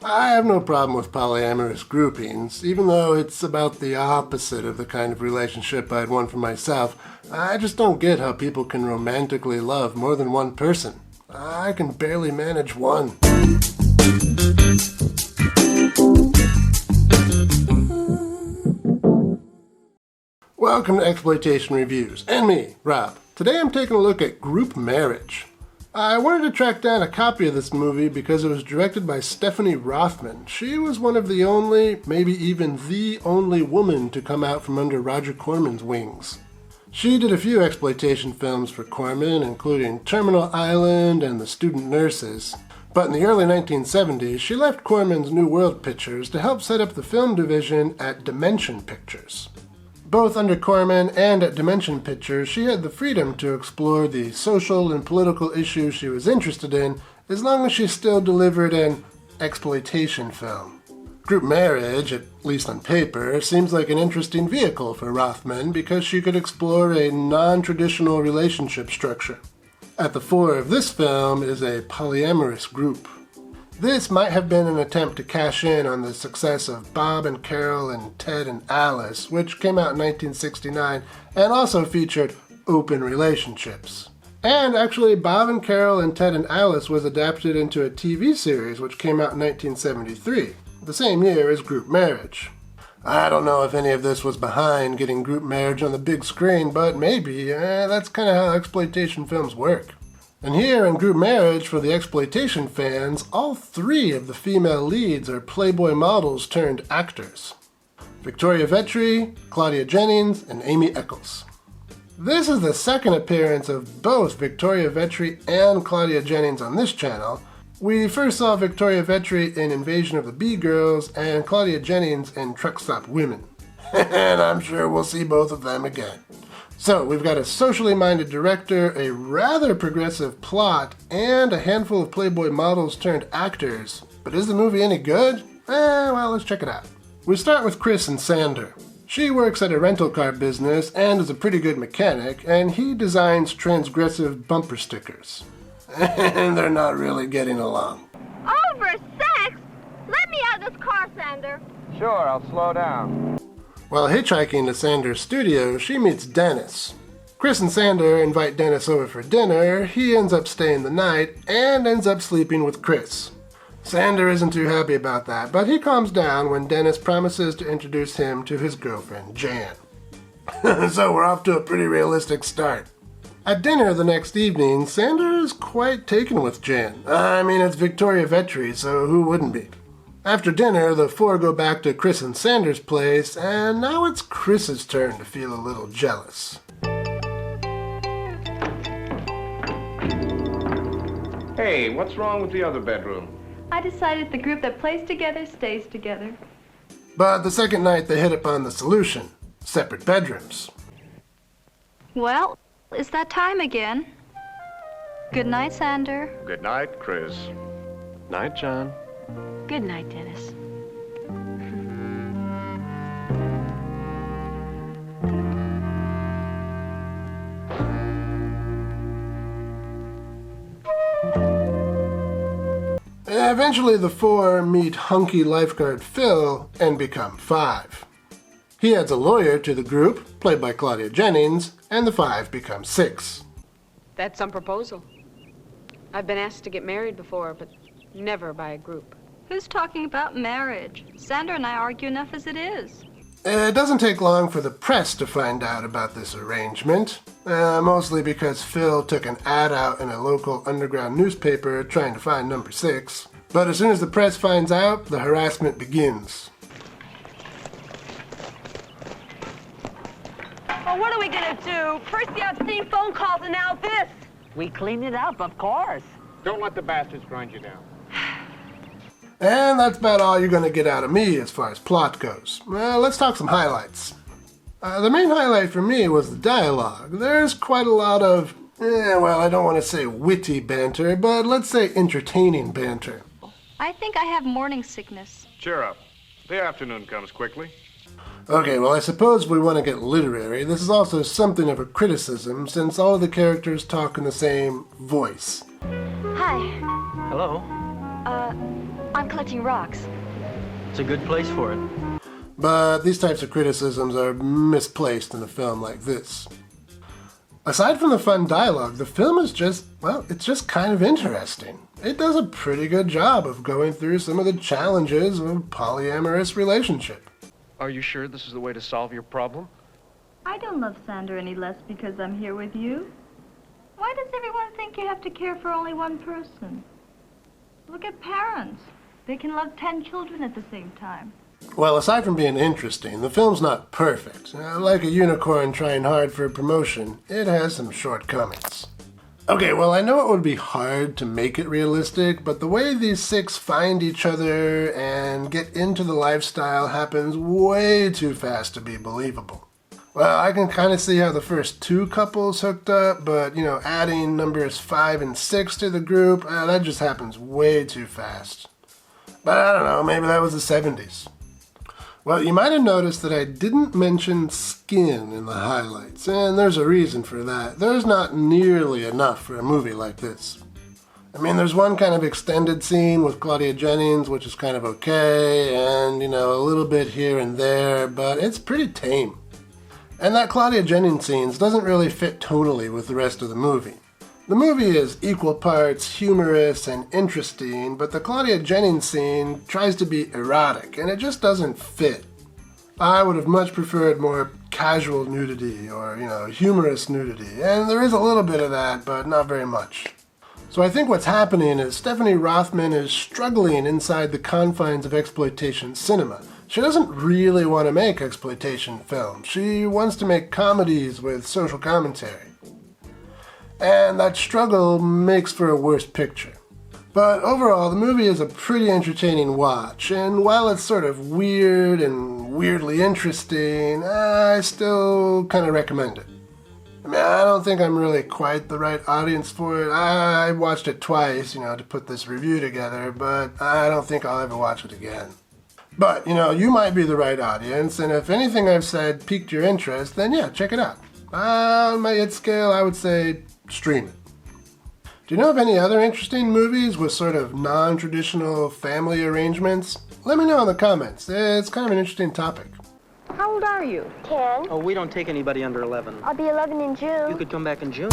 I have no problem with polyamorous groupings, even though it's about the opposite of the kind of relationship I'd want for myself. I just don't get how people can romantically love more than one person. I can barely manage one. Welcome to Exploitation Reviews, and me, Rob. Today I'm taking a look at group marriage. I wanted to track down a copy of this movie because it was directed by Stephanie Rothman. She was one of the only, maybe even the only woman to come out from under Roger Corman's wings. She did a few exploitation films for Corman, including Terminal Island and The Student Nurses. But in the early 1970s, she left Corman's New World Pictures to help set up the film division at Dimension Pictures. Both under Corman and at Dimension Pictures, she had the freedom to explore the social and political issues she was interested in, as long as she still delivered an exploitation film. Group marriage, at least on paper, seems like an interesting vehicle for Rothman because she could explore a non-traditional relationship structure. At the fore of this film is a polyamorous group. This might have been an attempt to cash in on the success of Bob and Carol and Ted and Alice, which came out in 1969 and also featured open relationships. And actually, Bob and Carol and Ted and Alice was adapted into a TV series which came out in 1973, the same year as Group Marriage. I don't know if any of this was behind getting group marriage on the big screen, but maybe. That's kind of how exploitation films work. And here in Group Marriage, for the exploitation fans, all three of the female leads are Playboy models turned actors. Victoria Vetri, Claudia Jennings, and Aimee Eccles. This is the second appearance of both Victoria Vetri and Claudia Jennings on this channel. We first saw Victoria Vetri in Invasion of the Bee-Girls and Claudia Jennings in Truck Stop Women. And I'm sure we'll see both of them again. So, we've got a socially minded director, a rather progressive plot, and a handful of Playboy models turned actors. But is the movie any good? Well, let's check it out. We start with Chris and Sander. She works at a rental car business and is a pretty good mechanic, and he designs transgressive bumper stickers. And they're not really getting along. Over sex? Let me out of this car, Sander. Sure, I'll slow down. While hitchhiking to Sander's studio, she meets Dennis. Chris and Sander invite Dennis over for dinner. He ends up staying the night and ends up sleeping with Chris. Sander isn't too happy about that, but he calms down when Dennis promises to introduce him to his girlfriend, Jan. So we're off to a pretty realistic start. At dinner the next evening, Sander is quite taken with Jan. I mean, it's Victoria Vetri, so who wouldn't be? After dinner, the four go back to Chris and Sander's place, and now it's Chris's turn to feel a little jealous. Hey, what's wrong with the other bedroom? I decided the group that plays together stays together. But the second night they hit upon the solution: separate bedrooms. Well, it's that time again. Good night, Sander. Good night, Chris. Night, John. Good night, Dennis. Eventually the four meet hunky lifeguard Phil and become five. He adds a lawyer to the group, played by Claudia Jennings, and the five become six. That's some proposal. I've been asked to get married before, but never by a group. Who's talking about marriage? Sander and I argue enough as it is. It doesn't take long for the press to find out about this arrangement, mostly because Phil took an ad out in a local underground newspaper trying to find number 6. But as soon as the press finds out, the harassment begins. Well, what are we gonna do? First the obscene phone calls and now this. We cleaned it up, of course. Don't let the bastards grind you down. And that's about all you're going to get out of me as far as plot goes. Let's talk some highlights. The main highlight for me was the dialogue. There's quite a lot of, I don't want to say witty banter, but let's say entertaining banter. I think I have morning sickness. Cheer up. The afternoon comes quickly. Okay, well, I suppose we want to get literary. This is also something of a criticism, since all of the characters talk in the same voice. Hi. Hello. I'm collecting rocks. It's a good place for it. But these types of criticisms are misplaced in a film like this. Aside from the fun dialogue, the film is just, well, it's just kind of interesting. It does a pretty good job of going through some of the challenges of a polyamorous relationship. Are you sure this is the way to solve your problem? I don't love Sander any less because I'm here with you. Why does everyone think you have to care for only one person? Look at parents. They can love 10 children at the same time. Well, aside from being interesting, the film's not perfect. Like a unicorn trying hard for promotion, it has some shortcomings. Okay, well, I know it would be hard to make it realistic, but the way these six find each other and get into the lifestyle happens way too fast to be believable. Well, I can kind of see how the first two couples hooked up, but, adding numbers 5 and 6 to the group, that just happens way too fast. But I don't know, maybe that was the 70s. Well, you might have noticed that I didn't mention skin in the highlights, and there's a reason for that. There's not nearly enough for a movie like this. I mean, there's one kind of extended scene with Claudia Jennings, which is kind of okay, and, a little bit here and there, but it's pretty tame. And that Claudia Jennings scene doesn't really fit tonally with the rest of the movie. The movie is equal parts humorous and interesting, but the Claudia Jennings scene tries to be erotic, and it just doesn't fit. I would have much preferred more casual nudity or, humorous nudity, and there is a little bit of that, but not very much. So I think what's happening is Stephanie Rothman is struggling inside the confines of exploitation cinema. She doesn't really want to make exploitation films. She wants to make comedies with social commentary. And that struggle makes for a worse picture. But overall, the movie is a pretty entertaining watch, and while it's sort of weird and weirdly interesting, I still kind of recommend it. I mean, I don't think I'm really quite the right audience for it. I watched it twice, to put this review together, but I don't think I'll ever watch it again. But, you might be the right audience, and if anything I've said piqued your interest, then yeah, check it out. On my hit scale, I would say stream it. Do you know of any other interesting movies with sort of non-traditional family arrangements? Let me know in the comments. It's kind of an interesting topic. How old are you? 10. Oh, we don't take anybody under 11. I'll be 11 in June. You could come back in June.